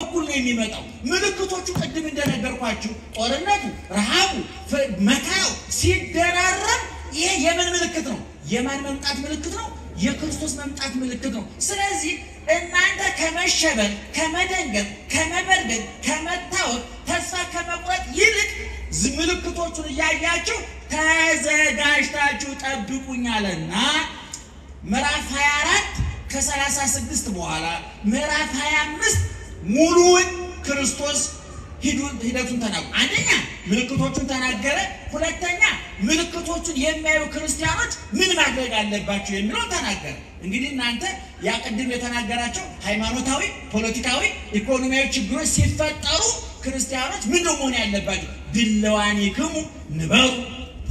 በኩል ነው የሚመጣው ምልክቶቹ ቀድም እንደነገርኳችሁ ጦርነቱ ረሃቡ መከራው ሲደራረብ ይሄ የምን ምልክት ነው የማን መምጣት ምልክት ነው የክርስቶስ መምጣት ምልክት ነው ስለዚህ እናንተ ከመሸበር ከመደንገጥ ከመበርገግ ከመታወቅ ተስፋ ከመቁረጥ ይልቅ ምልክቶቹን ያያችሁ ተዘጋጅታችሁ ጠብቁኛልና ምዕራፍ 24 ከ36 በኋላ ምዕራፍ 25 ሙሉውን ክርስቶስ ሂደቱን ተናገረ አንደኛ ምልክቶቹን ተናገረ ሁለተኛ ምልክቶቹን የሚያዩ ክርስቲያኖች ምን ማድረግ አለባቸው የሚለው ተናገረ እንግዲህ እናንተ ያቀድም የተናገራቸው ሃይማኖታዊ ፖለቲካዊ ኢኮኖሚያዊ ችግሮች ሲፈጠሩ ክርስቲያኖች ምን መሆን ያለባቸው ድለዋኒክሙ ንበሩ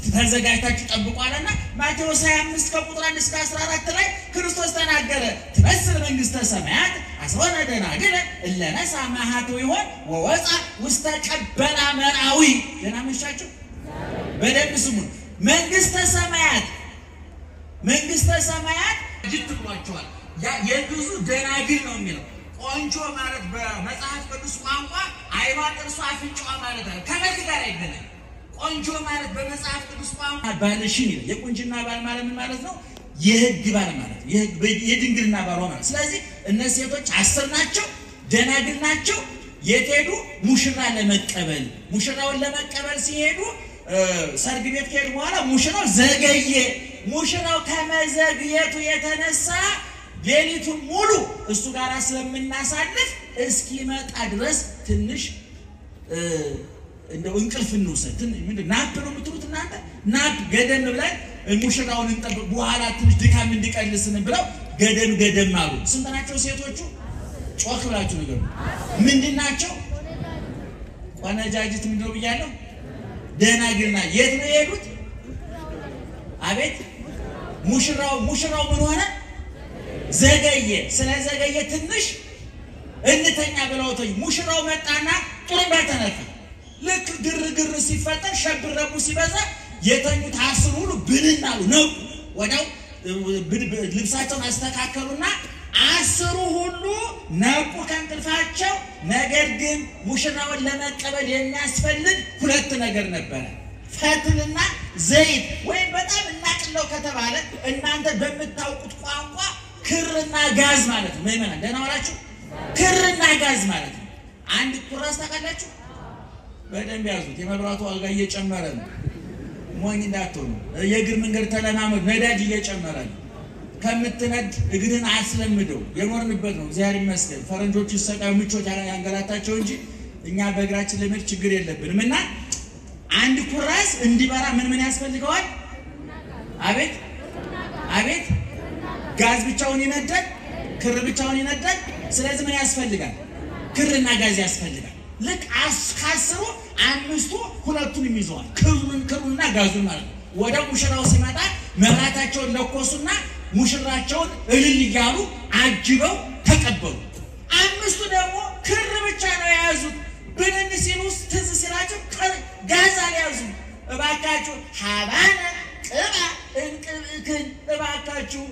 ተዘጋጅታችሁ ጠብቋልና ማቴዎስ 25 ከቁጥር 1 እስከ 14 ላይ ክርስቶስ ተናገረ ትመስል መንግስተ ሰማያት አስወነ ደናግል ለነሳ ማሃቱ ይሆን ወወፃ ውስተ ቀበላ መራዊ ለናመሻችሁ በደንብ ስሙን መንግስተ ሰማያት ጅትሏቸዋል ያ የብዙ ደናግል ነው የሚለው ቆንጆ ማለት በመጽሐፍ ቅዱስ ቋንቋ አይዋ ጥርሷ አፍንጫዋ ማለት ነው ከመልክ ጋር አይገናኝ ቆንጆ ማለት በመጽሐፍ ቅዱስ ቋንቋ ባልሽን የቁንጅና ባል ማለት ነው የህግ ባል ማለት የድንግልና ባል ማለት ስለዚህ እነዚህ ሴቶች 10 ናቸው ደናግል ናቸው የቴዱ ሙሽራ ለመቀበል ሙሽራውን ለመቀበል ሲሄዱ ሰርግ ቤት ከሄዱ በኋላ ሙሽራው ዘገየ ሙሽራው ከመዘግየቱ የተነሳ ሌሊቱን ሙሉ እሱ ጋር ስለምናሳልፍ እስኪመጣ ድረስ ትንሽ እንደው እንቅልፍ እንውሰድ ምን ናፕ ነው የምትሉት እናንተ ናፕ ገደም ብለን ሙሽራውን እንጠብቅ በኋላ ትንሽ ድካም እንዲቀልስን ብለው ገደም አሉ ስንት ናቸው ሴቶቹ ጮክ ብላችሁ ነገር ምንድናቸው ቆነጃጅት ምንድነው ብያለሁ ደናግልና የት ነው የሄዱት አቤት ሙሽራው ምን ሆነ ዘገየ ስለዘገየ ትንሽ እንተኛ ብለውተኝ ሙሽራው መጣና ጥሩምባ ተነፋ ልክ ግርግር ሲፈጠር ሸብረቡ ሲበዛ የተኙት 10 ሁሉ ብንናሉ ነው ወዳው ልብሳቸውን አስተካከሉና 10 ሁሉ ነቁ ከእንቅልፋቸው ነገር ግን ሙሽራውን ለመቀበል የሚያስፈልግ ሁለት ነገር ነበር ፈትልና ዘይት ወይ በጣም እናቅለው ከተባለ እናንተ በመታውቁት ቋንቋ ክርና ጋዝ ማለት ነው ማይመና ደህና ወራችሁ ክርና ጋዝ ማለት ነው አንድ ኩራስ ታውቃላችሁ በደንብ ያዙት የመብራቱ ዋጋ እየጨመረ ነው ሞኝ እንዳትሆኑ የእግር መንገድ ተለማመድ ነዳጅ እየጨመረ ነው ከምትነድ እግርን አስለምደው የኖርንበት ነው እግዚአብሔር ይመስገን ፈረንጆቹ ይሰቃዩ ምቾት ያንገላታቸው እንጂ እኛ በእግራችን ለመሄድ ችግር የለብንም እና አንድ ኩራስ እንዲበራ ምን ያስፈልገዋል አቤት ጋዝ ብቻውን ይነዳል ክር ብቻውን ይነዳል ስለዚህ ምን ያስፈልጋል ክርና ጋዝ ያስፈልጋል ልክ አስካስሩ አምስቱ ሁለቱንም ይዘዋል ክሩና ጋዙን ማለት ወደ ሙሽራው ሲመጣ መብራታቸውን ለኮሱና ሙሽራቸውን እልል ይያሉ አጅበው ተቀበሉ አምስቱ ደግሞ ክር ብቻ ነው ያዙት ብንን ሲሉስ ትዝ ሲላቸው ጋዝ አልያዙ እባካችሁ ሐባና ቅባ እንቅብክን እባካችሁ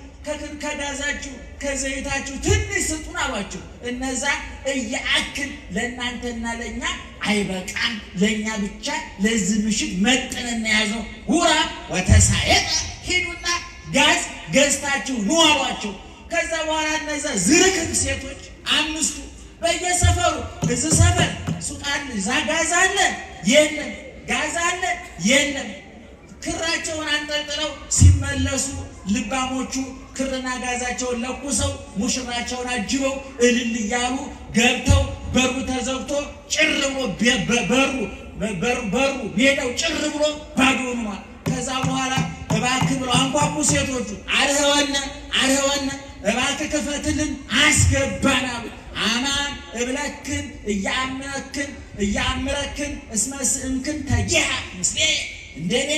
ከጋዛችሁ ከዘይታችሁ ትንሽ ስጡን አሏቸው እነዛ እያአክል ለእናንተና ለኛ አይበቃም ለኛ ብቻ ለዚህ ምሽት መጠነና ያዘው ሁራ ወተሳየጠ ሂዱና ጋዝ ገዝታችሁ ኑ አሏቸው ከዛ በኋላ እነዛ ዝርክርክ ሴቶች አምስቱ በየሰፈሩ እዚህ ሰፈር ሱቃን ጋዝ አለ የለም ጋዝ አለ የለም ክራቸውን አንጠልጥለው ሲመለሱ ልባሞቹ ክርና ጋዛቸውን ለኩሰው ሙሽራቸውን አጅበው እልል ይያሉ ገብተው በሩ ተዘግቶ ጭር ብሎ በሩ ሜዳው ጭር ብሎ ባዶ ሆኗል ከዛ በኋላ እባክህ ብለው አንኳኩ ሴቶቹ አልህወነ እባክህ ክፈትልን አስገባናሉ አማን እብለክን እያምረክን እስመስእምክን ተጊያ ምስሌ እንደኔ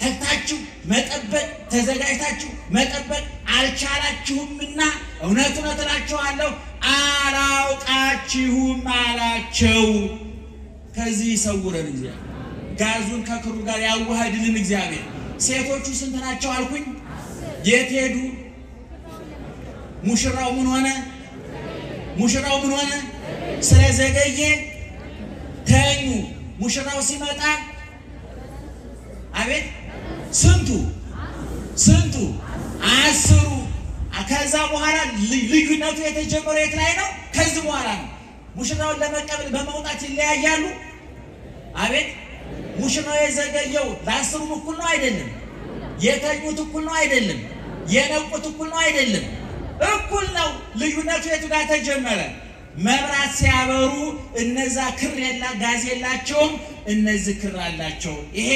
ተግታችሁ መጠበቅ ተዘጋጅታችሁ መጠበቅ አልቻላችሁምና እውነቱን እላችኋለሁ አላውቃችሁም አላቸው ከዚህ ይሰውረን እግዚአብሔር ጋዙን ከክሩ ጋር ያዋሃድልን እግዚአብሔር ሴቶቹ ስንት ናቸው አልኩኝ የት ሄዱ ሙሽራው ምን ሆነ ስለዘገየ ተኙ። ሙሽራው ሲመጣ አቤት ስንቱ 10 ከዛ በኋላ ልዩነቱ የተጀመረው የት ላይ ነው? ከዚህ በኋላ ነው። ሙሽራውን ለመቀበል በመውጣት ይለያያሉ። አቤት ሙሽራው የዘገየው ለ10 እኩል ነው አይደለም? የተኙት እኩል ነው አይደለም? የነቁት እኩል ነው አይደለም? እኩል ነው። ልዩነቱ የቱ ጋር ተጀመረ? መብራት ሲያበሩ እነዛ ክር ጋዝ የላቸውም፣ እነዚህ ክር አላቸው። ይሄ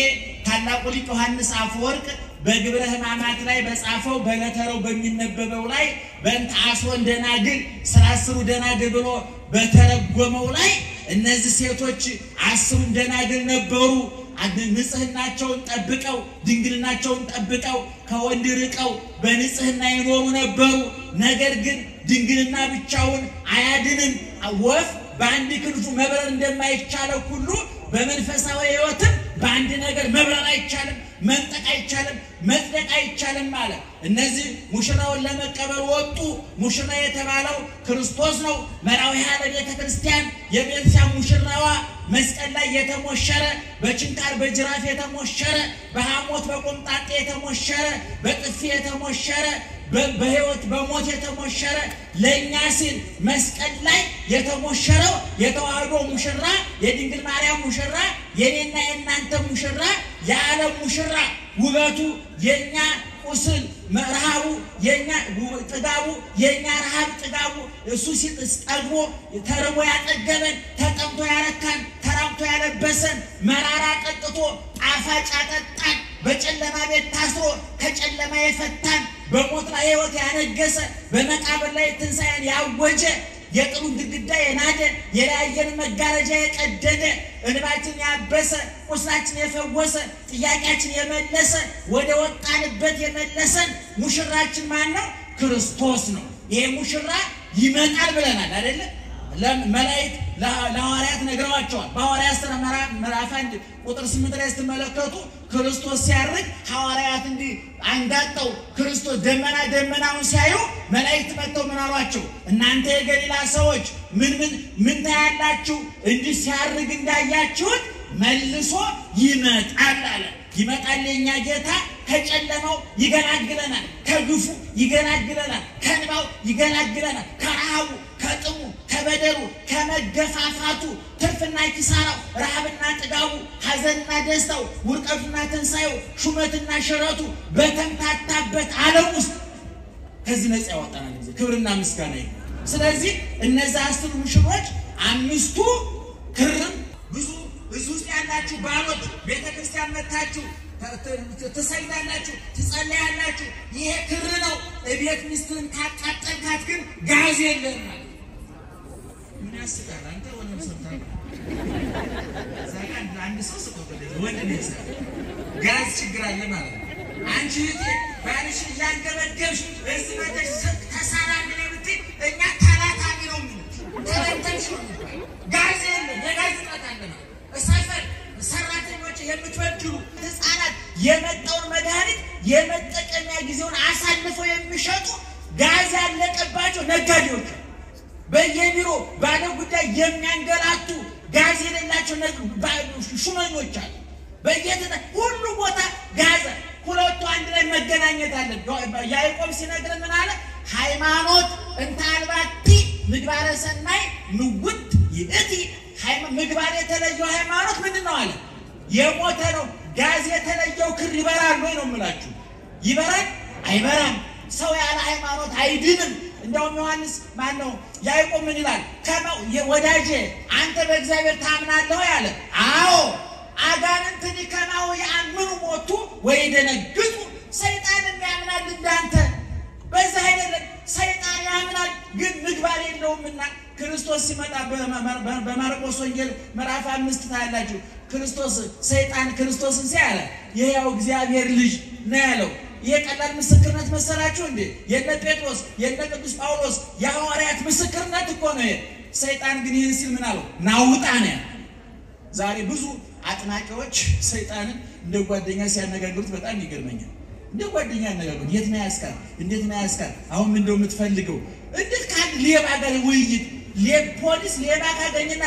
ታላቁ ሊቅ ዮሐንስ አፈወርቅ በግብረ ሕማማት ላይ በጻፈው በለተረው በሚነበበው ላይ በእንተ 10 ደናግል ስለ 10 ደናግል ብሎ በተረጎመው ላይ እነዚህ ሴቶች 10 ደናግል ነበሩ። ንጽህናቸውን ጠብቀው ድንግልናቸውን ጠብቀው ከወንድ ርቀው በንጽህና ይኖሩ ነበሩ። ነገር ግን ድንግልና ብቻውን አያድንም። ወፍ በአንድ ክንፉ መብረር እንደማይቻለው ሁሉ በመንፈሳዊ ሕይወትም በአንድ ነገር መብረር አይቻልም፣ መንጠቅ አይቻልም፣ መጽደቅ አይቻልም ማለት። እነዚህ ሙሽራውን ለመቀበል ወጡ። ሙሽራ የተባለው ክርስቶስ ነው። መራዊሃ ለቤተ ክርስቲያን የቤተክርስቲያን ሙሽራዋ መስቀል ላይ የተሞሸረ፣ በችንካር በጅራፍ የተሞሸረ፣ በሐሞት በቆምጣጤ የተሞሸረ፣ በጥፊ የተሞሸረ፣ በሕይወት በሞት የተሞሸረ ለኛ ሲል መስቀል ላይ የተሞሸረው የተዋህዶ ሙሽራ የድንግል ማርያም ሙሽራ የኔና የናንተ ሙሽራ የዓለም ሙሽራ ውበቱ የኛ ቁስል መርሃቡ የኛ ጥጋቡ የኛ ረሃብ ጥጋቡ እሱ ሲጠግቦ ተርቦ ያጠገበን ተጠምቶ ያረካን ተራብቶ ያለበሰን መራራ ጠጥቶ ጣፋጭ ያጠጣን በጨለማ ቤት ታስሮ ከጨለማ የፈታን በሞት ላይ ሕይወት ያነገሰ በመቃብር ላይ ትንሣኤን ያወጀ የጥሉን ግድግዳ የናደ የለያየን መጋረጃ የቀደደ እንባችን ያበሰ ቁስላችን የፈወሰ ጥያቄያችን የመለሰ ወደ ወጣንበት የመለሰን ሙሽራችን ማን ነው? ክርስቶስ ነው። ይሄ ሙሽራ ይመጣል ብለናል አይደለ? ለመላእክት ለሐዋርያት ነግረዋቸዋል። በሐዋርያት ሥራ ምዕራፍ 1 ቁጥር 8 ላይ ስትመለከቱ ክርስቶስ ሲያርግ ሐዋርያት እንዲህ አንጋጠው ክርስቶስ ደመናውን ሲያዩ መላእክት መጥተው ምን አሏቸው? እናንተ የገሊላ ሰዎች ምን ታያላችሁ? እንዲህ ሲያርግ እንዳያችሁት መልሶ ይመጣል አለ። ይመጣል የኛ ጌታ ከጨለማው ይገላግለናል፣ ከግፉ ይገላግለናል፣ ከንባው ይገላግለናል፣ ከረሃቡ ከጥሙ ከበደሩ ከመገፋፋቱ ትርፍና ኪሳራው ረሃብና ጥጋቡ ሐዘንና ደስታው ውርቀቱና ትንሣኤው ሹመትና ሽረቱ በተምታታበት ዓለም ውስጥ ከዚህ ነፃ ያወጣናል። ክብርና ምስጋና ይሁን። ስለዚህ እነዚህ 10 ሙሽሮች 5ቱ ክርም ብዙ ውስጥ ያላችሁ ባሎች ቤተክርስቲያን መታችሁ ትሰግዳላችሁ ትጸልያላችሁ። ይሄ ክር ነው። እቤት ሚስትህን ካቃጠልካት ግን ጋዝ የለም ማለት ምን ያስቃል? አንተ ወንም ሰምታል ዛሬ አንድ ሰው ስቆጥር ወንድ ነው ጋዝ ችግር አለ ማለት ነው። አንቺ እህቴ ባልሽ ያንገበገብሽ እዚህ መተሽ ተሳራሚ ነው ብትይ እኛ ታላታሚ ነው ምን ተረንተሽ ጋዝ የለም የጋዝ እጥረት አለ ማለት እሳፈር ሰራተኞች የምትወድሩ ህፃናት የመጣውን መድኃኒት የመጠቀሚያ ጊዜውን አሳልፈው የሚሸጡ ጋዝ ያለቀባቸው ነጋዴዎች በየቢሮ ባለ ጉዳይ የሚያንገላቱ ጋዝ የሌላቸው ሹመኞች አሉ። ሁሉ ቦታ ጋዝ ሁለቱ አንድ ላይ መገናኘት አለ። ያዕቆብ ሲነግረን ምን አለ? ሃይማኖት እንተ አልባቲ ምግባረ ሰናይ ንውድ ይእቲ ምግባር የተለየው ሃይማኖት ምንድነው አለ? የሞተ ነው። ጋዝ የተለየው ክር ይበራል ወይ ነው የምላችሁ? ይበራል? አይበራም። ሰው ያለ ሃይማኖት አይድንም። እንደውም ዮሐንስ ማነው ያዕቆብ ምን ይላል? ወዳጄ አንተ በእግዚአብሔር ታምናለህ ያለ? አዎ አጋንንት ከማው ያምኑ ሞቱ ወይ ደነግጡ። ሰይጣን ያምናል እንዳንተ በዛ አይደለም። ሰይጣን ያምናል ግን ምግባር የለውምና ክርስቶስ ሲመጣ በማርቆስ ወንጌል ምዕራፍ 5 ታያላችሁ። ሰይጣን ክርስቶስን ሲያለ የሕያው እግዚአብሔር ልጅ ነው ያለው። ይሄ ቀላል ምስክርነት መሰላችሁ እንዴ? የነ ጴጥሮስ የነ ቅዱስ ጳውሎስ የሐዋርያት ምስክርነት እኮ ነው። ሰይጣን ግን ይህን ሲል ምን አለው? ናውጣ ነው። ዛሬ ብዙ አጥናቂዎች ሰይጣንን እንደ ጓደኛ ሲያነጋግሩት በጣም ይገርመኛል። እንደ ጓደኛ ያነጋግሩት የት ነው ያስካል? እንዴት ነው ያስካል? አሁን ምን እንደው የምትፈልገው እንዴት ካል ሌባ ጋር ውይይት ፖሊስ ሌባ ካገኘና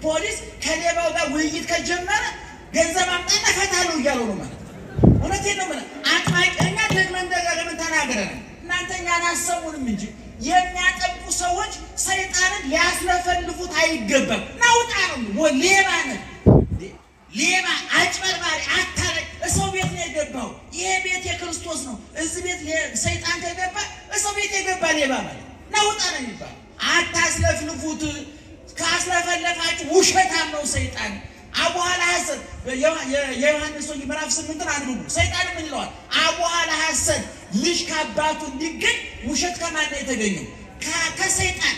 ፖሊስ ከሌባው ጋር ውይይት ከጀመረ ገንዘብ አምጣና ፈታለው እያለው ነው ማለት እውነቴን ነው ማለት አጥማቂኛ ደግመን ደጋግመን ተናግረናል እናንተኛ አሰሙንም እንጂ የሚያጠቁ ሰዎች ሰይጣንን ሊያስለፈልፉት አይገባም ናውጣ ነው ሌባ ነው ሌባ አጭበርባሪ አታላይ ሰው ቤት ነው የገባው ይሄ ቤት የክርስቶስ ነው እዚህ ቤት ሰይጣን ከገባ ሰው ቤት የገባ ሌባ ማለት ናውጣ ነው ይባል አታስለፍልፉት ካስለፈለፋችሁ ውሸታም ነው ሰይጣን አቡሃላ ሐሰት የዮሐንስ ወንጌል ምዕራፍ 8 አንብቡ ሰይጣን ምን ይለዋል አቡሃላ ሐሰት ልጅ ከአባቱ እንዲገኝ ውሸት ከማን ነው የተገኘው ከሰይጣን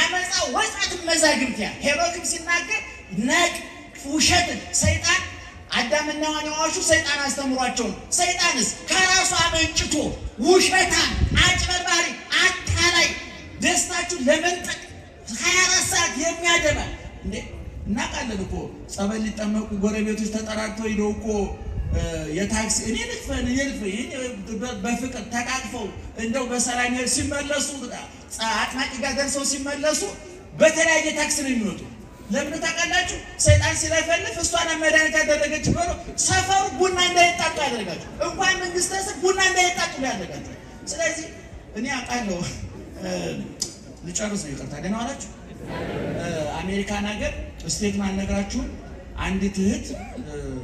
አመፃ ወጣት መዛግብት ሄሮድስ ሲናገር ነቅ ውሸት ሰይጣን አዳምና ሔዋን ዋሹ ሰይጣን አስተምሯቸው ሰይጣንስ ከራሱ አመንጭቶ ውሸታም አጭበርባሪ አታላይ ደስታችሁ ለመንጠቅ 24 ሰዓት የሚያደባ እንዴ እናቃለን እኮ ጸበል ሊጠመቁ ጎረቤቶች ተጠራርተው ሄደው እኮ የታክሲ እኔ ልፈን በፍቅር ተቃቅፈው እንደው በሰላም ሲመለሱ አጥማቂ ጋር ደርሰው ሲመለሱ በተለያየ ታክሲ ነው የሚወጡ ለምን ታውቃላችሁ ሰይጣን ሲለፈልፍ እሷን መድኃኒት ያደረገች ብሎ ሰፈሩ ቡና እንዳይጣጡ ያደርጋችሁ እንኳን መንግስት ተሰ ቡና እንዳይጣጡ ያደርጋችሁ ስለዚህ እኔ አውቃለሁ ልጨርስ ነው ይቅርታ ደህና ዋላችሁ አሜሪካን ሀገር ስቴትመንት ነግራችሁ አንዲት እህት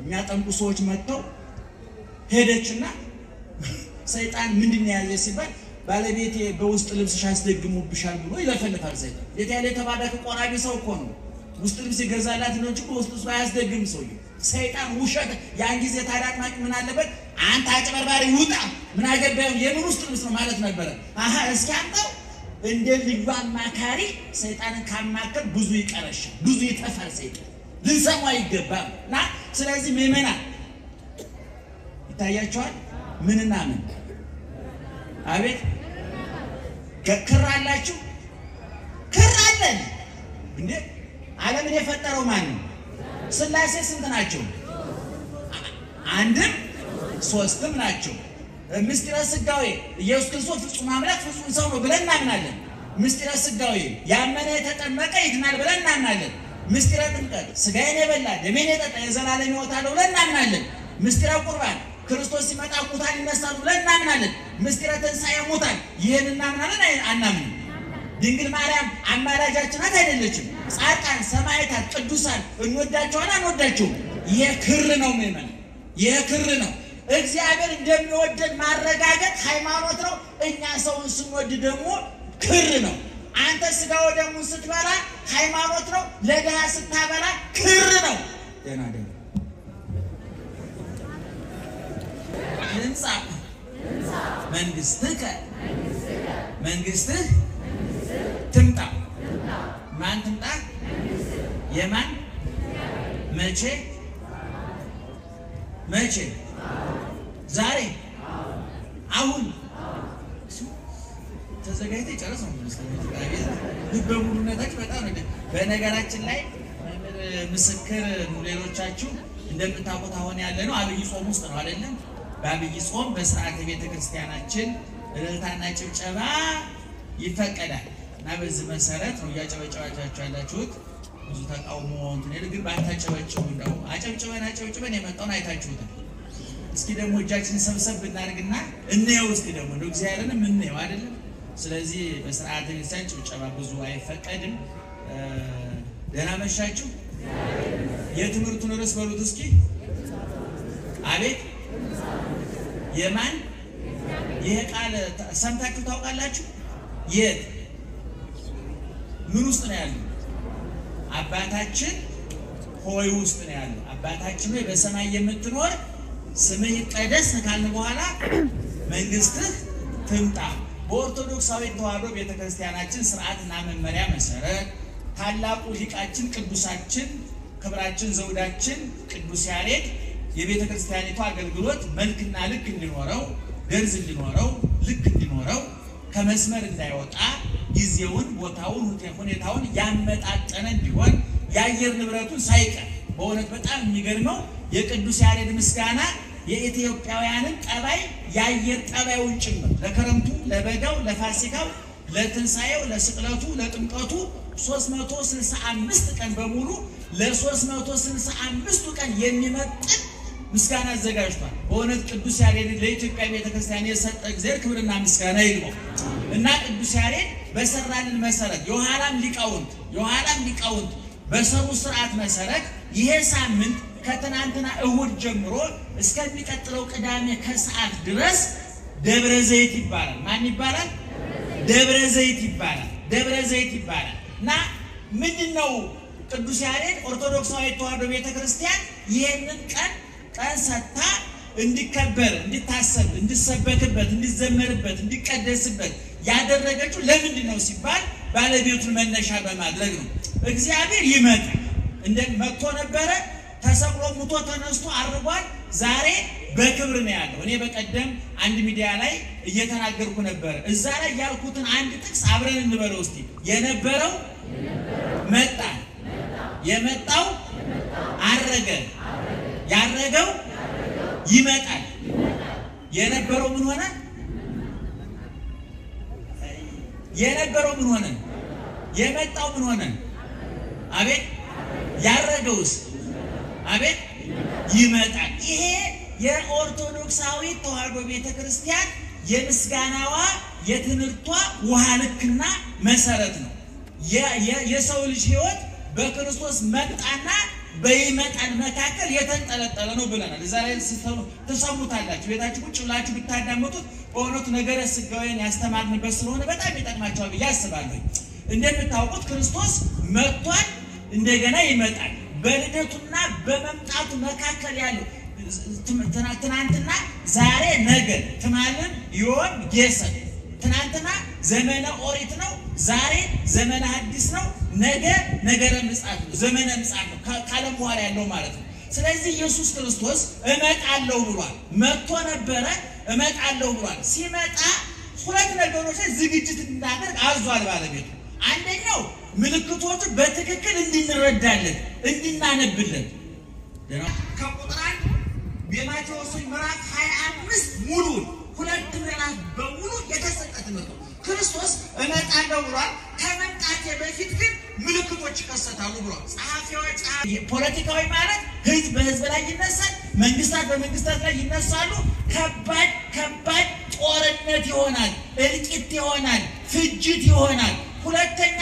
የሚያጠምቁ ሰዎች መጥተው ሄደችና ሰይጣን ምንድነው ያዘ ሲባል ባለቤቴ በውስጥ ልብስሽ አስደግሙብሻል ብሎ ይለፈልፋል ሰይጣን ለታለ ተባዳከ ቆራቢ ሰው እኮ ነው ውስጥ ልብስ ይገዛላት ነው እንጂ ውስጥ ልብስ አያስደግም ሰውዬው ሰይጣን ውሸት ያን ጊዜ ታዳጥማቂ ምን አለበት አንተ አጭበርባሪ ውጣ ምን አገባው የምን ውስጥ ልብስ ነው ማለት ነበር አሃ እስኪ አንተው እንደ ልዩ አማካሪ ሰይጣንን ካማከር ብዙ ይቀረሽ ብዙ ይተፋል ሰይጣን ልንሰማው ይገባልና ስለዚህ ምእመና ይታያቸዋል ምንና ምን አቤት ከክራላችሁ ክራለን እንዴ ዓለምን የፈጠረው ማን ነው ስላሴ ስንት ናቸው አንድም ሶስትም ናቸው ምስጢረ ስጋዌ ኢየሱስ ክርስቶስ ፍጹም አምላክ ፍጹም ሰው ነው ብለን እናምናለን ምስጢረ ስጋዌ ያመነ የተጠመቀ ይድናል ብለን እናምናለን ምስጢረ ጥምቀት ስጋዬን የበላ ደሜን የጠጣ የዘላለም ሕይወት አለው ብለን እናምናለን ምስጢረ ቁርባን ክርስቶስ ሲመጣ ሙታን ይነሳሉ ብለን እናምናለን ምስጢረ ትንሣኤ ሙታን ይሄን እናምናለን አናምንም ድንግል ማርያም አማላጃችን አይደለችም ጻድቃን ሰማዕታት ቅዱሳን እንወዳቸዋለን አንወዳቸውም የክር ነው ምእመን የክር ነው እግዚአብሔር እንደሚወደድ ማረጋገጥ ሃይማኖት ነው እኛ ሰውን ስንወድ ደግሞ ክር ነው አንተ ስጋ ወደሙን ስትበላ ሃይማኖት ነው ለደሃ ስታበላ ክር ነው ደና ደና እንሳ መንግስትህ ትምጣ ማን ትምጣ የማን መቼ ዛሬ አሁን ተዘጋጅተ ጨረሰው ልበሙሉነታችሁ በጣም ነው በነገራችን ላይ ምስክር ሌሎቻችሁ እንደምታውቁት አሁን ያለ ነው አብይ ጾም ውስጥ ነው አይደለም በአብይ ጾም በሥርዓተ ቤተ ክርስቲያናችን እልልታና ጭብጨባ ይፈቀዳል እና በዚህ መሰረት ነው ያጨበጨባችሁ ያላችሁት ብዙ ተቃውሞ እንትን ግን ባታጨበጭቡ እንደው አጨብጭበን የመጣውን አይታችሁታል እስኪ ደግሞ እጃችንን ሰብሰብ ብናርግና እንየው እስኪ ደግሞ እንደው እግዚአብሔርንም እንየው አይደለም ስለዚህ በሥርዓተ ክርስቲያን ጭብጨባ ብዙ አይፈቀድም ደህና መሻችሁ የትምህርቱን ርዕስ በሉት እስኪ አቤት የማን ይሄ ቃል ሰምታችሁ ታውቃላችሁ የት ምን ውስጥ ነው ያለው አባታችን ሆይ ውስጥ ነው ያለው አባታችን ሆይ በሰማይ የምትኖር ስምህ ይቀደስ ካልን በኋላ መንግስትህ ትምጣ በኦርቶዶክሳዊ ተዋሕዶ ቤተክርስቲያናችን ሥርዓትና መመሪያ መሰረት ታላቁ ሊቃችን ቅዱሳችን ክብራችን ዘውዳችን ቅዱስ ያሬድ የቤተክርስቲያኒቱ አገልግሎት መልክና ልክ እንዲኖረው ደርዝ እንዲኖረው ልክ እንዲኖረው ከመስመር እንዳይወጣ ጊዜውን ቦታውን ሁኔታውን ያመጣጠነ እንዲሆን የአየር ንብረቱን ሳይቀር በእውነት በጣም የሚገርመው የቅዱስ ያሬድ ምስጋና የኢትዮጵያውያንን ጠባይ የአየር ጠባዩን ጭምር ለከረምቱ ለበጋው ለፋሲካው ለትንሳኤው ለስቅለቱ ለጥምቀቱ 365 ቀን በሙሉ ለ365 ቀን የሚመጥን ምስጋና አዘጋጅቷል። በእውነት ቅዱስ ያሬድ ለኢትዮጵያ ቤተክርስቲያን የሰጠ እግዚአብሔር ክብርና ምስጋና ይግባው እና ቅዱስ ያሬድ በሰራልን መሰረት የኋላም ሊቃውንት በሰሩ ስርዓት መሰረት ይሄ ሳምንት ከትናንትና እሁድ ጀምሮ እስከሚቀጥለው ቅዳሜ ከሰዓት ድረስ ደብረ ዘይት ይባላል። ማን ይባላል? ደብረ ዘይት ይባላል። እና ምንድነው ቅዱስ ያሬድ ኦርቶዶክሳዊ ተዋሕዶ ቤተክርስቲያን ይሄንን ቀን ሰጥታ እንዲከበር እንዲታሰብ እንዲሰበክበት እንዲዘመርበት እንዲቀደስበት ያደረገችው ለምንድነው ሲባል ባለቤቱን መነሻ በማድረግ ነው። እግዚአብሔር ይመጣል መጥቶ ነበረ፣ ተሰቅሎ ሙቶ ተነስቶ አርጓል። ዛሬ በክብር ነው ያለው። እኔ በቀደም አንድ ሚዲያ ላይ እየተናገርኩ ነበር። እዛ ላይ ያልኩትን አንድ ጥቅስ አብረን እንበለው እስቲ። የነበረው መጣ፣ የመጣው አረገ፣ ያረገው ይመጣል። የነበረው ምን ሆነ? የነበረው ምን ሆነ? የመጣው ምን ሆነ? አቤት። ያረገውስ? አቤት ይመጣል። ይሄ የኦርቶዶክሳዊ ተዋሕዶ ቤተክርስቲያን የምስጋናዋ የትምህርቷ ውሃ ልክና መሰረት ነው። የሰው ልጅ ሕይወት በክርስቶስ መጣና በይመጣል መካከል የተንጠለጠለ ነው ብለናል። እዛ ላይ ተሰሙታላችሁ። ቤታችሁ ቁጭ ብላችሁ ብታዳምጡት በእውነቱ ነገረ ሥጋዌን ያስተማርንበት ስለሆነ በጣም ይጠቅማችኋል ብዬ አስባለሁ። እንደምታውቁት ክርስቶስ መጥቷል፣ እንደገና ይመጣል። በልደቱና በመምጣቱ መካከል ያለው ትናንትና ዛሬ ነገ ትማልም ዮም ጌሰን ትናንትና ዘመነ ኦሪት ነው፣ ዛሬ ዘመነ ሐዲስ ነው፣ ነገ ነገረ ምጽአት ነው፣ ዘመነ ምጽአት ነው፣ ካለም በኋላ ያለው ማለት ነው። ስለዚህ ኢየሱስ ክርስቶስ እመጣለሁ ብሏል። መጥቶ ነበረ፣ እመጣለሁ ብሏል። ሲመጣ ሁለት ነገሮች ዝግጅት እንድናደርግ አዟል ባለቤቱ። አንደኛው ምልክቶቹ በትክክል እንድንረዳለን እንድናነብለን ከቁጥር 1 በማቴዎስ ምዕራፍ 25 ሙሉ ሁለት ምዕራፍ በሙሉ የተሰጠ ትምህርት ነው። ክርስቶስ እመጣለሁ ብሏል። ከመምጣቴ በፊት ግን ምልክቶች ይከሰታሉ ብሏል። ጸሐፊዎች ፖለቲካዊ ማለት ህዝብ በህዝብ ላይ ይነሳል፣ መንግስታት በመንግስታት ላይ ይነሳሉ። ከባድ ጦርነት ይሆናል፣ እልቂት ይሆናል፣ ፍጅት ይሆናል። ሁለተኛ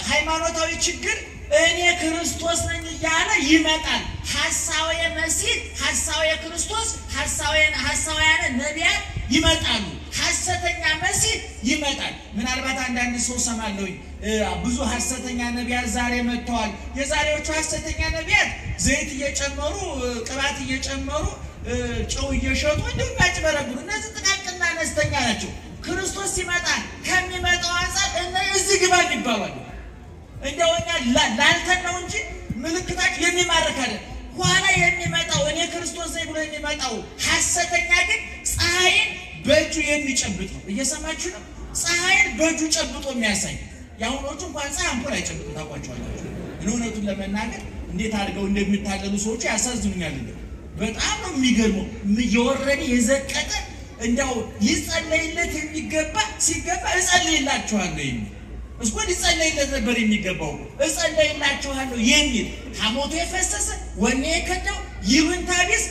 ሃይማኖታዊ ችግር እኔ ክርስቶስ ነኝ እያለ ይመጣል። ሐሳዌ መሲህ፣ ሐሳዌ ክርስቶስ፣ ሐሳውያን ነቢያት ይመጣሉ። ሐሰተኛ መሲህ ይመጣል። ምናልባት አንዳንድ ሰው ሰማለሁኝ ብዙ ሐሰተኛ ነቢያት ዛሬ መጥተዋል። የዛሬዎቹ ሐሰተኛ ነቢያት ዘይት እየጨመሩ ቅባት እየጨመሩ ጨው እየሸጡ እንደውም ያጭበረብሩ። እነዚህ ጥቃቅንና አነስተኛ ናቸው። ክርስቶስ ሲመጣ ከሚመጣው አንፃር እዚህ ግባ ይባላል። እንደውኛ ላልተን ነው እንጂ ምልክታችሁ የሚማርክ አይደል። ኋላ የሚመጣው እኔ ክርስቶስ ነኝ ብሎ የሚመጣው ሐሰተኛ ግን ፀሐይን በእጁ የሚጨብጥ ነው። እየሰማችሁ ነው? ፀሐይን በእጁ ጨብጦ የሚያሳይ። ያሁኖቹ እንኳን ፀሐይ አምፖል አይጨብጡ ታውቋቸዋላችሁ። እውነቱን ለመናገር እንዴት አድርገው እንደሚታለሉ ሰዎች ያሳዝኑኛል። በጣም ነው የሚገርመው። የወረደ የዘቀጠ እንደው ይጸለይለት የሚገባ ሲገባ እጸልይላችኋለሁ የሚል እስኮ ይጸለይለት ነበር የሚገባው። እጸልይላችኋለሁ የሚል ሐሞቱ የፈሰሰ ወኔ የከዳው ይሁንታ ቢስ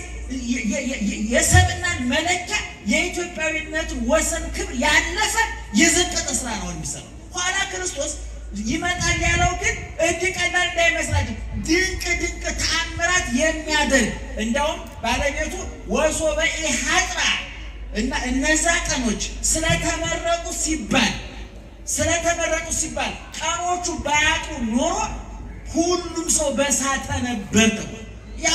የሰብናን መለኪያ የኢትዮጵያዊነት ወሰን ክብር ያለፈ የዘቀጠ ስራ ነው የሚሰራው። ኋላ ክርስቶስ ይመጣል ያለው ግን ቀላል እንዳይመስላችሁ ድንቅ ተአምራት የሚያደርግ እንደውም ባለቤቱ ወሶበ ኢሐጥራ እና እነዛ ቀኖች ስለተመረጡ ሲባል ቀኖቹ ባያጡ ኖሮ ሁሉም ሰው በሳተ ነበር። ያ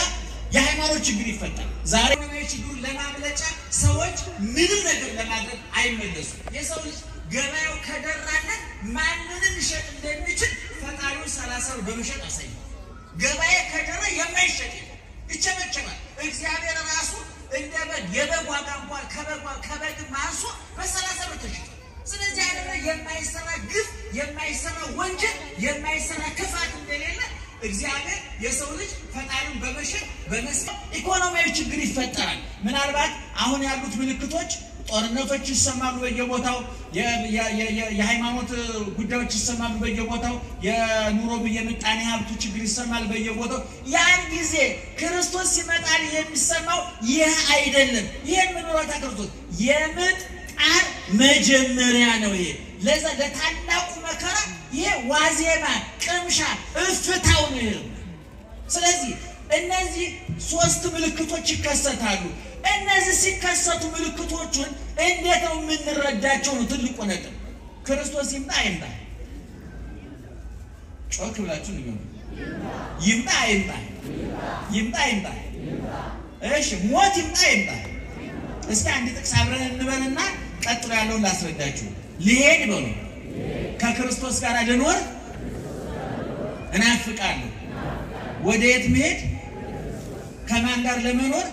የሃይማኖት ችግር ይፈታል። ዛሬ ነው ችግሩን ለማምለጫ ሰዎች ምንም ነገር ለማድረግ አይመለሱም። የሰው ልጅ ገበያው ከደራለት ማንንም ሊሸጥ እንደሚችል ፈጣሪው 30 በመሸጥ አሳይ። ገበያ ከደረ የማይሸጥ ይቸበቸባል። እግዚአብሔር ራሱ እንደበግ የበግ ዋጋ እንኳን ከበግ ማንሶ በ30 ብር ተሽጧል። ስለዚህ አይደለ የማይሰራ ግፍ፣ የማይሰራ ወንጀል፣ የማይሰራ ክፋት እንደሌለ እግዚአብሔር የሰው ልጅ ፈጣሪውን በመሸጥ በመስጠት ኢኮኖሚያዊ ችግር ይፈጠራል። ምናልባት አሁን ያሉት ምልክቶች ጦርነቶች ይሰማሉ በየቦታው የሃይማኖት ጉዳዮች ይሰማሉ በየቦታው የኑሮ የምጣኔ ሀብቱ ችግር ይሰማል በየቦታው ያን ጊዜ ክርስቶስ ሲመጣል የሚሰማው ይህ አይደለም ይሄ ምን ወጣ ክርስቶስ የምጥ ቃል መጀመሪያ ነው ይሄ ለዛ ለታላቁ መከራ ይሄ ዋዜማ ቅምሻ እፍታው ነው ስለዚህ እነዚህ ሶስት ምልክቶች ይከሰታሉ እነዚህ ሲከሰቱ ምልክቶቹን እንዴት ነው የምንረዳቸው ነው ትልቁ ነገር ክርስቶስ ይምጣ አይምጣ ጮክ ብላችሁ ንገሩ ይምጣ አይምጣ ይምጣ አይምጣ እሺ ሞት ይምጣ አይምጣ እስኪ አንድ ጥቅስ አብረን እንበልና ቀጥሎ ያለውን ላስረዳችሁ ሊሄድ በሉ ከክርስቶስ ጋር ልኖር እናፍቃለሁ ወዴት መሄድ ከማን ጋር ለመኖር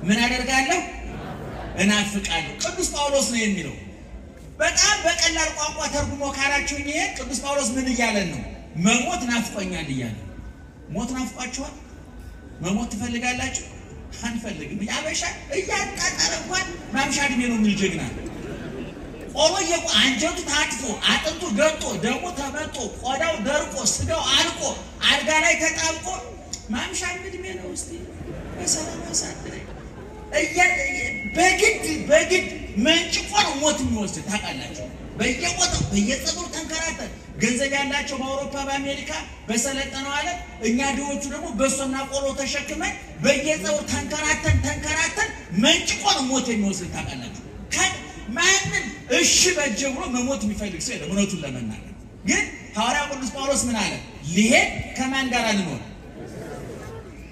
ምን አደርጋለሁ እናፍቃለሁ ቅዱስ ጳውሎስ ነው የሚለው በጣም በቀላል ቋንቋ ተርጉሞ ካላችሁ ይሄ ቅዱስ ጳውሎስ ምን ይያለን ነው መሞት ናፍቆኛል ይያለ ሞት ናፍቋችኋል መሞት ትፈልጋላችሁ አንፈልግም ያበሻ እያጣጣረ እንኳን ማምሻ እድሜ ነው ምን ጀግና ቆሎየ አንጀቱ ታጥፎ አጥንቱ ገጦ ደሙ ተመጦ ቆዳው ደርቆ ስጋው አልቆ አልጋ ላይ ተጣብቆ ማምሻ እድሜ ነው እስቲ በሰላም ያሳድረ በግድ መንጭቆ ነው ሞት የሚወስድ ታውቃላችሁ በየቦታው በየጸጉር ተንከራተን ገንዘብ ያላቸው በአውሮፓ በአሜሪካ በሰለጠነው ዓለም እኛ ድሆቹ ደግሞ በሶና ቆሎ ተሸክመን በየጸጉር ተንከራተን መንጭቆ ነው ሞት የሚወስድ ታውቃላችሁ ማንም እሺ በጀብሮ መሞት የሚፈልግ ሰው የለም እውነቱን ለመናገር ግን ሐዋርያው ቅዱስ ጳውሎስ ምን አለ ሊሄድ ከማን ጋር ልኖር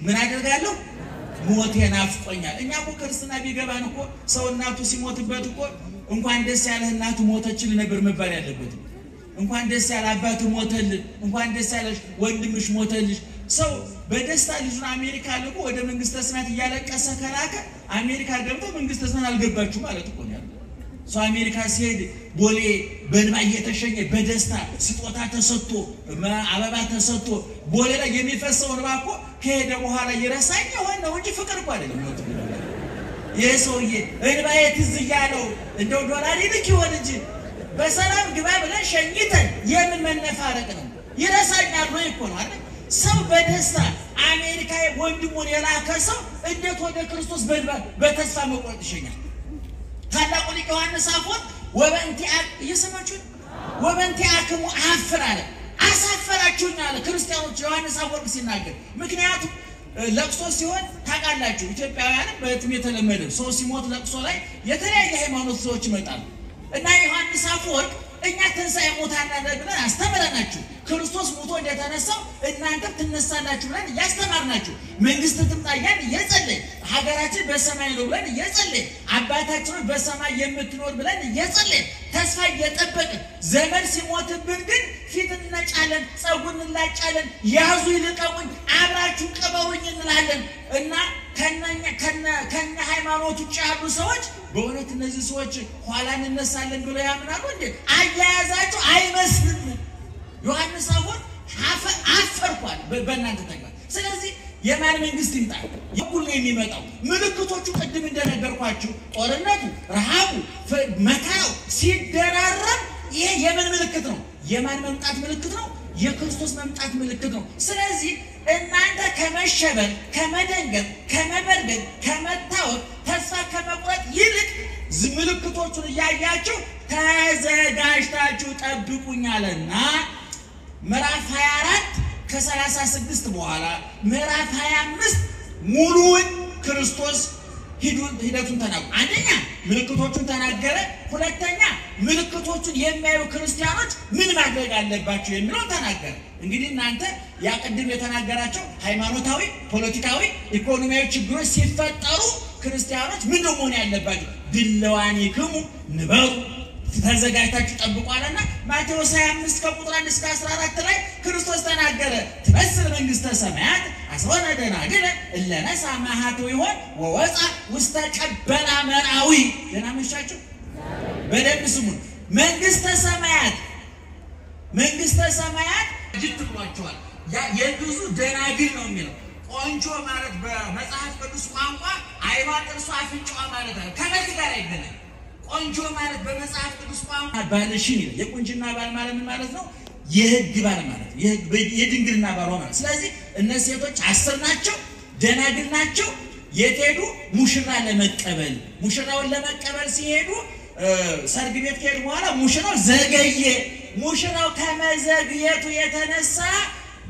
ምን አደርጋለሁ ሞት ናፍቆኛል እኛ እኮ ክርስትና ቢገባን እኮ ሰው እናቱ ሲሞትበት እኮ እንኳን ደስ ያለህ እናቱ ሞተችል ነበር መባል ያለበት እንኳን ደስ ያለ አባቱ ሞተልህ እንኳን ደስ ያለሽ ወንድምሽ ሞተልሽ ሰው በደስታ ልጁን አሜሪካ ልቆ ወደ መንግስተ ሰማያት እያለቀሰ ከላከ አሜሪካ ገብቶ መንግስተ ሰማያት አልገባችሁ ማለት እኮ ነው ሰው አሜሪካ ሲሄድ ቦሌ በእንባ እየተሸኘ በደስታ ስጦታ ተሰጥቶ አበባ ተሰጥቶ ቦሌ ላይ የሚፈሰው እንባ እኮ ከሄደ በኋላ ይረሳኝ ሆነው እንጂ ፍቅር እኮ አይደለም ነው የሰውዬ እንባዬ ትዝ ያለው እንደው ዶላር ይልክ ይሆን እንጂ በሰላም ግባ ብለን ሸኝተን የምን መነፋረቅ ነው ይረሳኛል ወይ እኮ ነው አይደል ሰው በደስታ አሜሪካ ወንድሙን የላከ ሰው እንዴት ወደ ክርስቶስ በተስፋ መቆረጥ ይሸኛል ታላቁ ሊቅ ዮሐንስ አፈወርቅ ወበንቲአክሙ አፍራለ አሳፈራችሁኝ አለ ክርስቲያኖች ዮሐንስ አፈወርቅ ሲናገር ምክንያቱም ለቅሶ ሲሆን ታውቃላችሁ ኢትዮጵያውያን በእትም የተለመደ ሰው ሲሞት ለቅሶ ላይ የተለያየ ሃይማኖት ሰዎች ይመጣሉ እና ዮሐንስ አፈወርቅ እኛ ተንሳኤ ሞታና ብለን አስተምረናችሁ ክርስቶስ ሞቶ እንደተነሳው እናንተ ትነሳላችሁ ብለን ያስተማርናችሁ መንግስት ትምጣያን እየጸለይ ሀገራችን በሰማይ ነው ብለን እየጸለይ አባታችን በሰማይ የምትኖር ብለን እየጸለይ ተስፋ እየጠበቅን ዘመን ሲሞትብን ግን ፊት እንነጫለን ጸጉን እንላጫለን ያዙ ይልቀቁኝ አብራችሁ ቀበሩኝ እንላለን እና ከኛ ሃይማኖት ውጭ ያሉ ሰዎች በእውነት እነዚህ ሰዎች ኋላ እንነሳለን ብለው ያምናሉ እንዴ አያያዛቸው አይመስልም ዮሐንስ አፈወርቅ አፈርኳል በእናንተ ተግባር ስለዚህ የማን መንግስት ይምጣ የሁሉ የሚመጣው ምልክቶቹ ቅድም እንደነገርኳችሁ ጦርነቱ ረሃቡ መከራው ሲደራረብ ይሄ የምን ምልክት ነው የማን መምጣት ምልክት ነው የክርስቶስ መምጣት ምልክት ነው ስለዚህ እናንተ ከመሸበር ከመደንገጥ ከመበርገግ ከመታወቅ ተስፋ ከመቁረጥ ይልቅ ምልክቶቹን ያያችሁ ተዘጋጅታችሁ ጠብቁኛልና ምዕራፍ 24 ከ36 በኋላ ምዕራፍ 25 ሙሉውን ክርስቶስ ሂደቱን ተናገረ አንደኛ ምልክቶቹን ተናገረ ሁለተኛ ምልክቶቹን የሚያዩ ክርስቲያኖች ምን ማድረግ አለባቸው የሚለው ተናገረ እንግዲህ እናንተ ያቀድም የተናገራቸው ሃይማኖታዊ ፖለቲካዊ ኢኮኖሚያዊ ችግሮች ሲፈጠሩ ክርስቲያኖች ምን መሆን ያለባቸው ድለዋኒክሙ ንበሩ ተዘጋጅታችሁ ጠብቋልና ማቴዎስ 25 ከቁጥር 1 እስከ 14 ላይ ክርስቶስ ተናገረ ትመስል መንግስተ ሰማያት አስወነ ደናግል እለነሳ ማሃቱ ይሆን ወወፃ ውስተ ቀበላ መራዊ ደናመሻችሁ በደንብ ስሙን መንግስተ ሰማያት ጅት ብሏቸዋል ያ የብዙ ደናግል ነው የሚለው ቆንጆ ማለት በመጽሐፍ ቅዱስ ቋንቋ አይኗ ጥርሷ አፍንጫዋ ማለት ነው ከመልክ ጋር አይገናኝ ቆንጆ ማለት በመጽሐፍ ቅዱስ ቋንቋ ባልሽን የቁንጅና ባል ማለት ነው የህግ ባል ማለት የድንግልና ባል ማለት ስለዚህ እነዚህ ሴቶች 10 ናቸው ደናግል ናቸው የቴዱ ሙሽራ ለመቀበል ሙሽራውን ለመቀበል ሲሄዱ ሰርግ ቤት ከሄዱ በኋላ ሙሽራው ዘገየ ሙሽራው ከመዘግየቱ የተነሳ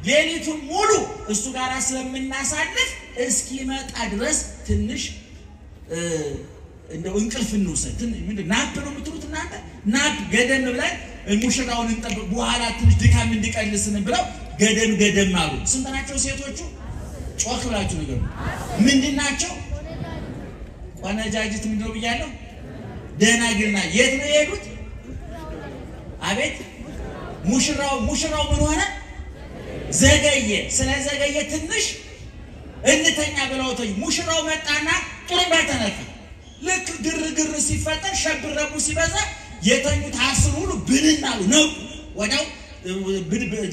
ሌሊቱን ሙሉ እሱ ጋር ስለምናሳልፍ እስኪመጣ ድረስ ትንሽ እንደው እንቅልፍ እንውሰድ ምንድነው ናፕ ነው የምትሉት እናንተ ናፕ ገደም ብለን ሙሽራውን እንጠብቅ በኋላ ትንሽ ድካም እንዲቀልስን ብለው ገደም አሉ ስንት ናቸው ሴቶቹ ጮክ ብላችሁ ነገር ምንድናቸው ቆነጃጅት ምንድነው ብያለሁ ደናግልና የት ነው የሄዱት አቤት ሙሽራው ምን ሆነ ዘገየ ስለዘገየ ትንሽ እንተኛ ብለውተኝ ሙሽራው መጣና ጥሩምባ ተነካ ልክ ግርግር ሲፈጠር ሸብረቡ ሲበዛ የተኙት 10 ሁሉ ብንናሉ ነው ወዳው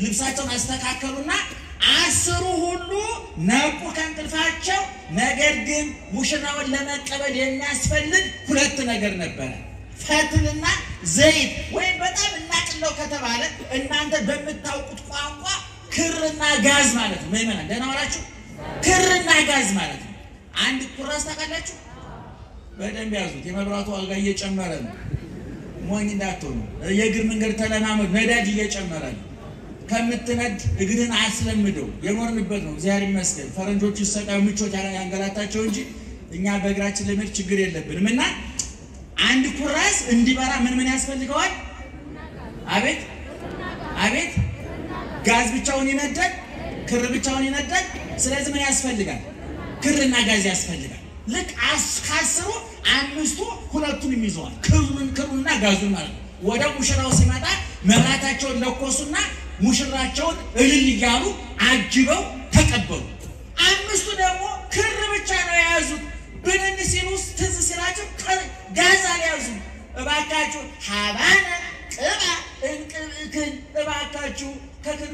ልብሳቸውን አስተካከሉና 10 ሁሉ ነቁ ከእንቅልፋቸው ነገር ግን ሙሽራውን ለመቀበል የሚያስፈልግ 2 ነገር ነበር ፈትልና ዘይት ወይ በጣም እናቅለው ከተባለ እናንተ በመታውቁት ቋንቋ ክርና ጋዝ ማለት ነው ማይመና ደና ወራችሁ ክርና ጋዝ ማለት ነው አንድ ኩራስ ታቃላችሁ በደንብ ያዙት የመብራቱ ዋጋ እየጨመረ ነው ሞኝ እንዳትሆኑ የእግር መንገድ ተለማመድ ነዳጅ እየጨመረ ነው ከምትነድ እግርን አስለምደው የኖርንበት ነው እግዚአብሔር ይመስገን ፈረንጆቹ ይሰቃዩ ምቾት ያንገላታቸው እንጂ እኛ በእግራችን ለመድ ችግር የለብንም እና አንድ ኩራስ እንዲበራ ምን ያስፈልገዋል አቤት ጋዝ ብቻውን ይነዳል ክር ብቻውን ይነዳል ስለዚህ ምን ያስፈልጋል ክርና ጋዝ ያስፈልጋል ልክ አስካስሩ አምስቱ ሁለቱንም ይዘዋል ክሩና ጋዙን ማለት ወደ ሙሽራው ሲመጣ መብራታቸውን ለኮሱና ሙሽራቸውን እልል ይያሉ አጅበው ተቀበሉ አምስቱ ደግሞ ክር ብቻ ነው ያዙት ብንን ሲሉስ ትዝ ሲላቸው ጋዝ አልያዙ እባካችሁ ሐባነ ቅባ እንቅብክን እባካችሁ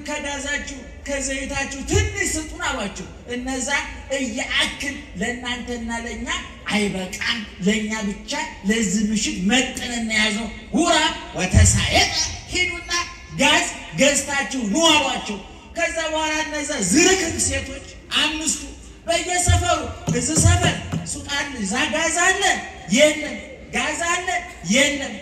ከጋዛችሁ ከዘይታችሁ ትንሽ ስጡን አሏቸው እነዛ እያአክል ለእናንተና ለኛ አይበቃም ለኛ ብቻ ለዚህ ምሽት መጥነና ያዘው ሁራ ወተሳየጠ ሂዱና ጋዝ ገዝታችሁ ኑ አሏቸው ከዛ በኋላ እነዛ ዝርክን ሴቶች አምስቱ በየሰፈሩ እዚህ ሰፈር ሱቃን ጋዝ አለ የለም ጋዝ አለ የለም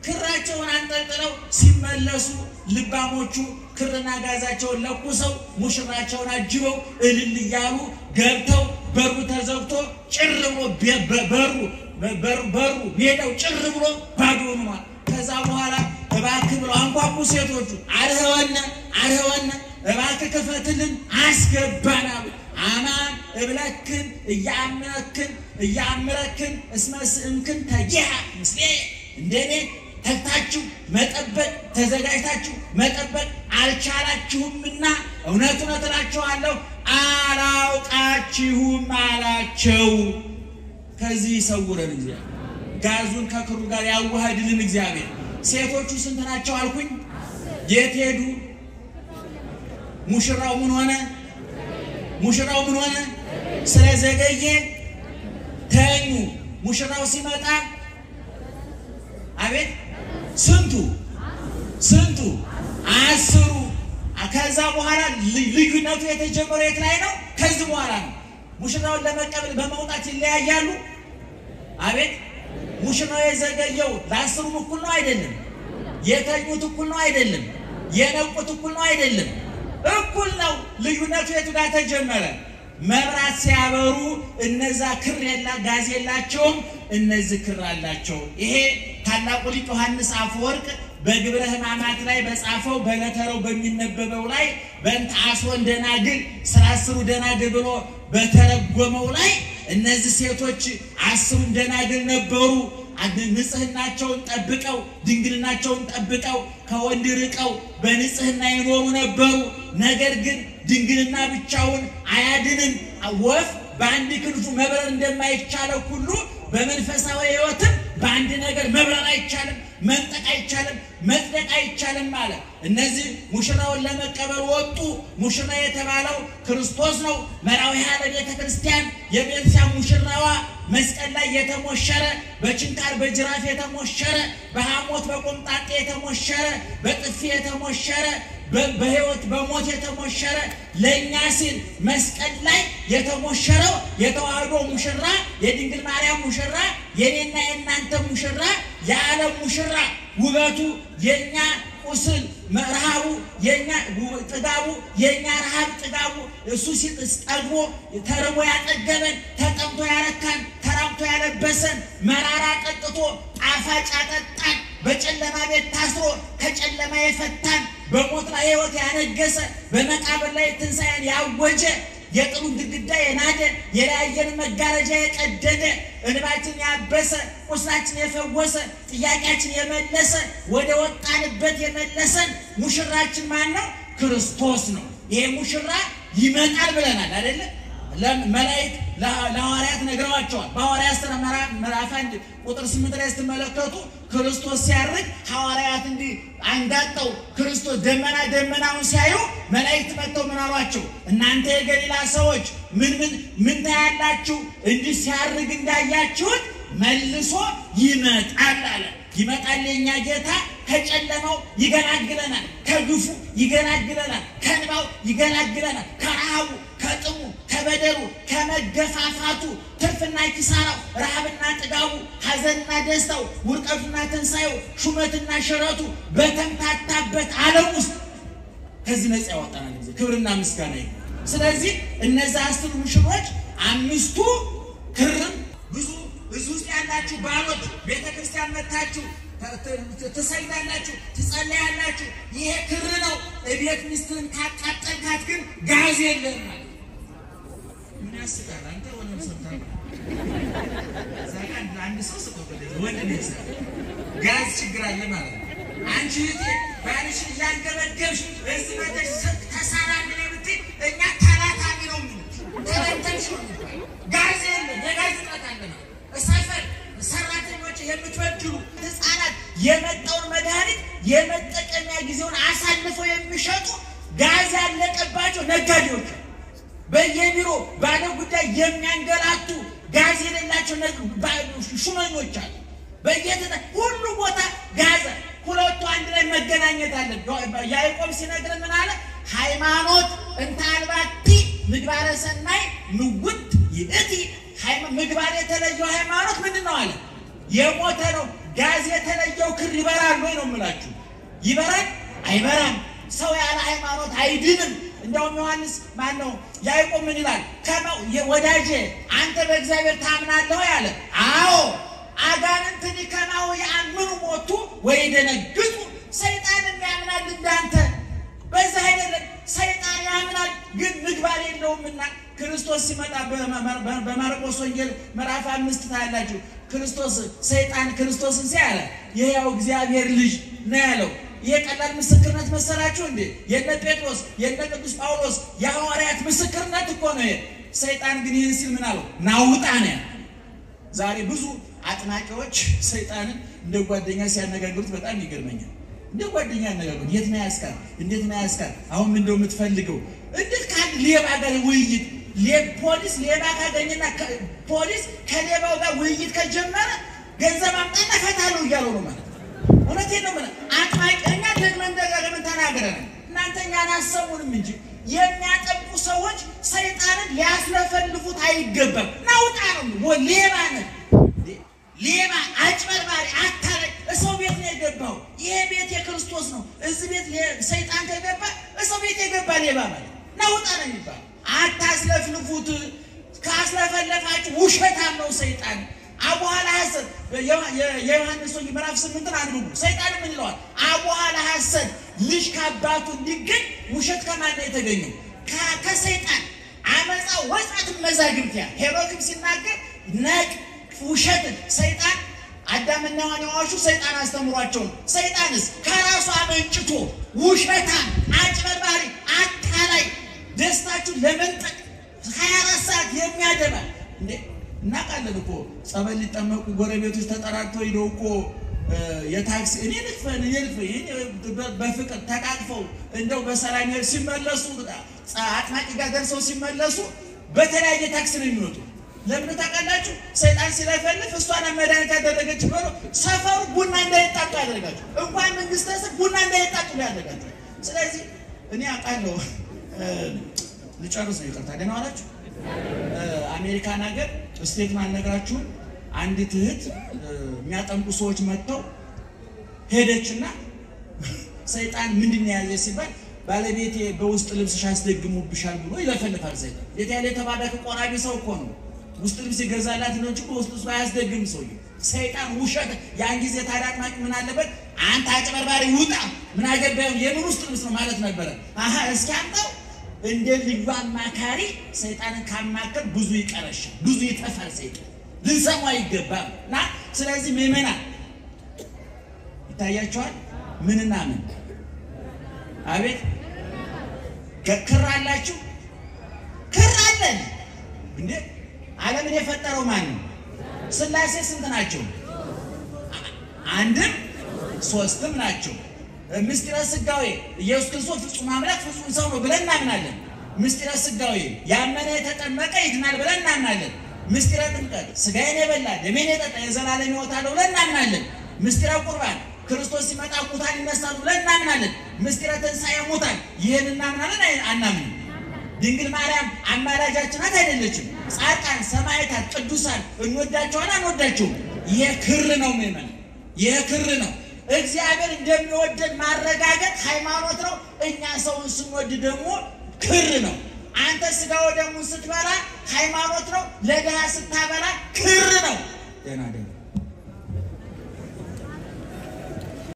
ክራቸውን አንጠልጥለው ሲመለሱ ልባሞቹ ክርና ጋዛቸውን ለኩሰው ሙሽራቸውን አጅበው እልል ይያሉ ገብተው በሩ ተዘግቶ ጭር ብሎ በሩ ሜዳው ጭር ብሎ ባዶ ሆኗል ከዛ በኋላ እባክህ ብለው አንኳኩ ሴቶቹ አርህወነ እባክህ ክፈትልን አስገባናሉ አማን እብለክን እያምረክን እስመስእምክን ተጂሃ ምስሌ እንደኔ ተግታችሁ መጠበቅ ተዘጋጅታችሁ መጠበቅ አልቻላችሁምና እውነቱን እላችኋለሁ አላውቃችሁም አላቸው ከዚህ ይሰውረን እግዚአብሔር ጋዙን ከክሩ ጋር ያዋሃድልን እግዚአብሔር ሴቶቹ ስንት ናቸው አልኩኝ የት ሄዱ ሙሽራው ምን ሆነ ስለዘገየ ተኙ ሙሽራው ሲመጣ አቤት ስንቱ 10 ከዛ በኋላ ልዩነቱ የተጀመረው የት ላይ ነው ከዚህ በኋላ ነው ሙሽራውን ለመቀበል በመውጣት ይለያያሉ አቤት ሙሽራው የዘገየው ለ10 እኩል ነው አይደለም የተኙት እኩል ነው አይደለም የነቁት እኩል ነው አይደለም እኩል ነው ልዩነቱ የቱ ጋር ተጀመረ መብራት ሲያበሩ እነዛ ክር ጋዝ የላቸውም እነዚህ ክር አላቸው ይሄ ታላቁ ሊቅ ዮሐንስ አፈወርቅ በግብረ ሕማማት ላይ በጻፈው በለተረው በሚነበበው ላይ በእንተ አስሮን ደናግል 10 ደናግል ብሎ በተረጎመው ላይ እነዚህ ሴቶች 10 ደናግል ነበሩ ንጽህናቸውን ጠብቀው ድንግልናቸውን ጠብቀው ከወንድ ርቀው በንጽህና ይኖሩ ነበሩ ነገር ግን ድንግልና ብቻውን አያድንም ወፍ በአንድ ክንፉ መብረር እንደማይቻለው ሁሉ በመንፈሳዊ ሕይወት በአንድ ነገር መብረር አይቻልም መንጠቅ አይቻልም መጥለቅ አይቻልም ማለት እነዚህ ሙሽራውን ለመቀበል ወጡ ሙሽራ የተባለው ክርስቶስ ነው መራዊያ ለቤተክርስቲያን የቤተክርስቲያን ሙሽራዋ መስቀል ላይ የተሞሸረ በችንካር በጅራፍ የተሞሸረ በሐሞት በቆምጣጤ የተሞሸረ በጥፊ የተሞሸረ በህይወት በሞት የተሞሸረ ለኛ ሲል መስቀል ላይ የተሞሸረው የተዋህዶ ሙሽራ የድንግል ማርያም ሙሽራ የኔና የናንተ ሙሽራ የዓለም ሙሽራ ውበቱ የኛ ቁስል መርሃቡ የኛ ጥጋቡ የኛ ረሃብ ጥጋቡ እሱ ሲጠግቦ ተርቦ ያጠገበን ተጠምቶ ያረካን ተራብቶ ያለበሰን መራራ ጠጥቶ ጣፋጭ ያጠጣን በጨለማ ቤት ታስሮ ከጨለማ የፈታን በሞት ላይ ሕይወት ያነገሰ በመቃብር ላይ ትንሣኤን ያወጀ የጥሩን ግድግዳ የናደ የራየን መጋረጃ የቀደደ እንባችን ያበሰ ቁስላችን የፈወሰ ጥያቄያችን የመለሰ ወደ ወጣንበት የመለሰን ሙሽራችን ማን ነው? ክርስቶስ ነው። ይሄ ሙሽራ ይመጣል ብለናል አይደለ? ለመላእክት ለሐዋርያት ነግረዋቸዋል። በሐዋርያት ሥራ ምዕራፍ 1 ቁጥር 8 ላይ ስትመለከቱ ክርስቶስ ሲያርግ ሐዋርያት እንዲህ አንጋጠው ክርስቶስ ደመናውን ሲያዩ መላእክት መጥተው ምን አሏቸው? እናንተ የገሊላ ሰዎች ምን ታያላችሁ? እንዲህ ሲያርግ እንዳያችሁት መልሶ ይመጣል አለ። ይመጣል የኛ ጌታ ከጨለማው ይገላግለናል ከግፉ ይገላግለናል ከንባው ይገላግለናል ከረሃቡ ከጥሙ ከበደሩ ከመገፋፋቱ ትርፍና ኪሳራው ረሃብና ጥጋቡ ሐዘንና ደስታው ውርቀቱና ትንሣኤው ሹመትና ሽረቱ በተምታታበት ዓለም ውስጥ ከዚህ ነፃ ያወጣናል እግዚአብሔር ክብርና ምስጋና ይሁን። ስለዚህ እነዛ 10 ሙሽሮች አምስቱ ክርም ብዙ ውስጥ ያላችሁ ባሎች ቤተክርስቲያን መጣችሁ ተሰይዳላችሁ ትጸልያላችሁ ይሄ ክር ነው እቤት ሚስትን ካቃጠልካት ግን ጋዝ የለም ማለት ምን ያስቃል አንተ ወንም ሰምታ ዛጋን አንድ ሰው ሰቆቀደ ወንድነስ ጋዝ ችግር አለ ማለት አንቺ እቴ ባልሽ ያንገበገብሽ እዚህ ወደሽ ተሳራን ነው ብትይ እኛ ታላታሚ ነው ምን ተረተሽ ጋዝ የለም የጋዝ ጣጣለ ነው እሳፈር ሰራተኞች የምትወድሩ ህፃናት የመጣውን መድኃኒት የመጠቀሚያ ጊዜውን አሳልፈው የሚሸጡ ጋዝ ያለቀባቸው ነጋዴዎች በየቢሮ ባለ ጉዳይ የሚያንገላቱ ጋዝ የሌላቸው ሹመኞች አሉ። ሁሉ ቦታ ጋዝ ሁለቱ አንድ ላይ መገናኘት አለ። ያዕቆብ ሲነግረን ምን አለ? ሃይማኖት እንታልባቲ ምግባረ ሰናይ ንውት ይእቲ ምግባር የተለየው ሃይማኖት ምንድነው አለ? የሞተ ነው። ጋዝ የተለየው ክር ይበራል ወይ ነው የምላችሁ? ይበራል አይበራም? ሰው ያለ ሃይማኖት አይድንም። እንደውም ዮሐንስ ማን ነው ያዕቆብ ምን ይላል? ወዳጄ አንተ በእግዚአብሔር ታምናለህ ያለ? አዎ አጋንንት ሊከናው ያምኑ ሞቱ ወይ ደነግጡ። ሰይጣን ያምናል እንዳንተ በዛ አይደለም። ሰይጣን ያምናል ግን ምግባር የለውምና ክርስቶስ ሲመጣ በማርቆስ ወንጌል ምዕራፍ 5 ታያላችሁ። ሰይጣን ክርስቶስን ሲያለ የሕያው እግዚአብሔር ልጅ ነው ያለው። የቀላል ምስክርነት መሰላችሁ እንዴ? የነ ጴጥሮስ የነ ቅዱስ ጳውሎስ የሐዋርያት ምስክርነት እኮ ነው። ሰይጣን ግን ይህን ሲል ምን አለው? ናውጣ ነው። ዛሬ ብዙ አጥናቂዎች ሰይጣንን እንደ ጓደኛ ሲያነጋግሩት በጣም ይገርመኛል። እንደ ጓደኛ ያነጋግሩት የት ነው ያስካል? እንዴት ነው ያስካል? አሁን ምን እንደው የምትፈልገው? እንዴት ካል ሌባ ጋር ውይይት ፖሊስ ሌባ ካገኘና ፖሊስ ከሌባው ጋር ውይይት ከጀመረ ገንዘብ አምጣና ፈታለው እያለው ነው ማለት ነው። እውነቴን ነው ማለት አጥማቂኛ ደግመን ተናገረን። እናንተኛን አሰሙንም እንጂ የሚያጠቁ ሰዎች ሰይጣንን ሊያስለፈልፉት አይገባም። ናውጣ ነው ሌባ ነው። ሌባ አጭበርባሪ አታለቅ ሰው ቤት ነው የገባው። ይሄ ቤት የክርስቶስ ነው። እዚህ ቤት ሰይጣን ከገባ ሰው ቤት የገባ ሌባ ማለት ናውጣ ነው የሚባል። አታስለፍልፉት። ካስለፈለፋችሁ ውሸታም ነው ሰይጣን። አቡሃለ ሐሰት የዮሐንስ ወንጌል ምዕራፍ 8 አንብቡ። ሰይጣን ምን ይለዋል? አቡሃለ ሐሰት ልጅ ከአባቱ እንዲገኝ ውሸት ከማን ነው የተገኘው? ከሰይጣን። አመፃ ወጣት መዛግብት ሄሮድስ ሲናገር ነቅ ውሸት ሰይጣን አዳምና ሔዋን የዋሹ ሰይጣን አስተምሯቸው ነው። ሰይጣንስ ከራሱ አመንጭቶ ውሸታም አጭበርባሪ አታላይ ደስታችሁ ለመንጠቅ 24 ሰዓት የሚያደባ እንዴ እናቃለን እኮ ጸበል ሊጠመቁ ጎረቤቶች ተጠራርተው ሄደው እኮ የታክሲ እኔ ልክፈል በፍቅር ተቃቅፈው እንደው በሰላም ሲመለሱ አጥማቂ ጋር ደርሰው ሲመለሱ በተለያየ ታክሲ ነው የሚወጡ። ለምን ታውቃላችሁ? ሰይጣን ሲለፈልፍ እሷን መድኃኒት ያደረገች ብሎ ሰፈሩ ቡና እንዳይጣጡ ያደርጋቸው። እንኳን መንግስት ተሰ ቡና እንዳይጣጡ ያደርጋቸው። ስለዚህ እኔ አውቃለሁ ልጨርስ ነው ይቅርታ ደህና ዋላችሁ። አሜሪካን ሀገር ስቴትመንት ነግራችሁ አንዲት እህት የሚያጠምቁ ሰዎች መጥተው ሄደችና ሰይጣን ምንድነው ያዘ ሲባል ባለቤቴ በውስጥ ልብስሽ አስደግሞብሻል ብሎ ይለፈልፋል ሰይጣን። ለታለ ተባዳከ ቆራቢ ሰው እኮ ነው ውስጥ ልብስ ይገዛላት ነው እንጂ በውስጥ ልብስ አያስደግም ሰውዬው። ሰይጣን ውሸት ያን ጊዜ ታዳጥማቂ ምን አለበት አንተ አጭበርባሪ ውጣ ምን አገባው የምን ውስጥ ልብስ ነው ማለት ነበር። አሃ እስኪ አንተው እንደ ልዩ አማካሪ ሰይጣንን ካማከር ብዙ ይቀረሻል ብዙ ይተፋል ሰይጣን ልንሰማው ይገባልና ስለዚህ ምእመና ይታያቸዋል ምንና ምን አቤት ከክራላችሁ ክራለን እንዴ ዓለምን የፈጠረው ማን ነው? ስላሴ ስንት ናቸው? አንድም ሶስትም ናቸው። ምስጢረ ስጋዌ ኢየሱስ ክርስቶስ ፍጹም አምላክ ፍጹም ሰው ነው ብለን እናምናለን። ምስጢረ ስጋዌ ያመነ የተጠመቀ ይድናል ብለን እናምናለን። ምስጢረ ጥምቀት ስጋዬን የበላ ደሜን የጠጣ የዘላለም ሕይወት አለው ብለን እናምናለን። ምስጢረ ቁርባን ክርስቶስ ሲመጣ ሙታን ይነሳሉ ብለን እናምናለን። ምስጢረ ትንሣኤ ሙታን ይሄን እናምናለን አናምንም? ድንግል ማርያም አማላጃችን አይደለችም? ጻድቃን ሰማዕታት ቅዱሳን እንወዳቸዋለን አንወዳቸውም? የክር ነው ምእመን የክር ነው። እግዚአብሔር እንደሚወደን ማረጋገጥ ሃይማኖት ነው። እኛ ሰውን ስንወድ ደግሞ ክር ነው። አንተ ስጋ ወደሙን ስትበላ ሃይማኖት ነው። ለድሃ ስታበላ ክር ነው። ደህና